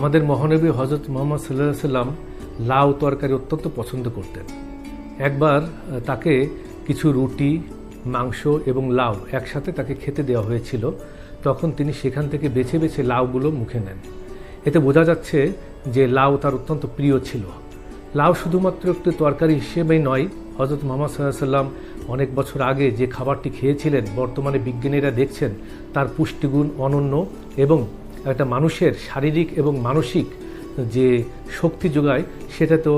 আমাদের মহানবী হজরত মুহাম্মদ সাল্লাল্লাহু আলাইহি সাল্লাম লাউ তরকারি অত্যন্ত পছন্দ করতেন। একবার তাকে কিছু রুটি, মাংস এবং লাউ একসাথে তাকে খেতে দেওয়া হয়েছিল। তখন তিনি সেখান থেকে বেছে বেছে লাউগুলো মুখে নেন। এতে বোঝা যাচ্ছে যে লাউ তার অত্যন্ত প্রিয় ছিল। লাউ শুধুমাত্র একটি তরকারি হিসেবেই নয়, হজরত মুহাম্মদ সাল্লাল্লাহু আলাইহি সাল্লাম অনেক বছর আগে যে খাবারটি খেয়েছিলেন বর্তমানে বিজ্ঞানীরা দেখছেন তার পুষ্টিগুণ অনন্য এবং একটা মানুষের শারীরিক এবং মানসিক যে শক্তি যোগায় সেটা তো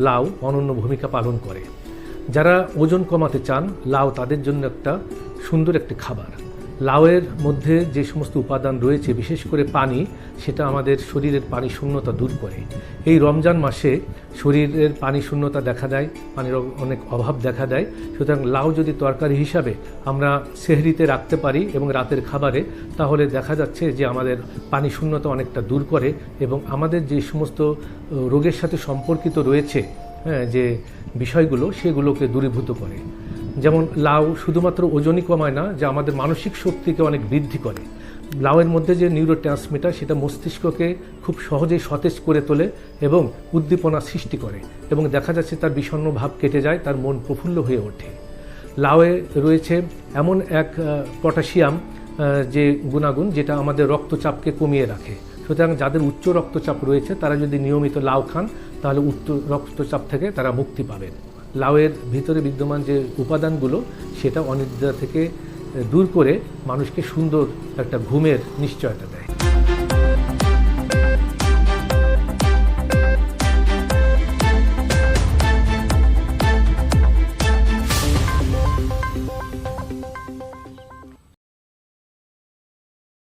লাউ অনন্য ভূমিকা পালন করে। যারা ওজন কমাতে চান লাউ তাদের জন্য একটা সুন্দর একটি খাবার। লাউয়ের মধ্যে যে সমস্ত উপাদান রয়েছে বিশেষ করে পানি, সেটা আমাদের শরীরের পানি শূন্যতা দূর করে। এই রমজান মাসে শরীরের পানি শূন্যতা দেখা দেয়, পানির অনেক অভাব দেখা দেয়। সুতরাং লাউ যদি তরকারি হিসাবে আমরা সেহরিতে রাখতে পারি এবং রাতের খাবারে, তাহলে দেখা যাচ্ছে যে আমাদের পানি শূন্যতা অনেকটা দূর করে এবং আমাদের যে সমস্ত রোগের সাথে সম্পর্কিত রয়েছে যে বিষয়গুলো সেগুলোকে দূরীভূত করে। যেমন লাউ শুধুমাত্র ওজনই কমায় না, যা আমাদের মানসিক শক্তিকে অনেক বৃদ্ধি করে। লাউয়ের মধ্যে যে নিউরোট্রান্সমিটার সেটা মস্তিষ্ককে খুব সহজেই সতেজ করে তোলে এবং উদ্দীপনা সৃষ্টি করে এবং দেখা যাচ্ছে তার বিষণ্ণ ভাব কেটে যায়, তার মন প্রফুল্ল হয়ে ওঠে। লাউয়ে রয়েছে এমন এক পটাশিয়াম যে গুণাগুণ যেটা আমাদের রক্তচাপকে কমিয়ে রাখে। সুতরাং যাদের উচ্চ রক্তচাপ রয়েছে তারা যদি নিয়মিত লাউ খান তাহলে উচ্চ রক্তচাপ থেকে তারা মুক্তি পাবেন। লাউয়ের ভিতরে বিদ্যমান যে উপাদানগুলো সেটা অনিদ্রা থেকে দূর করে মানুষকে সুন্দর একটা ঘুমের নিশ্চয়তা দেয়।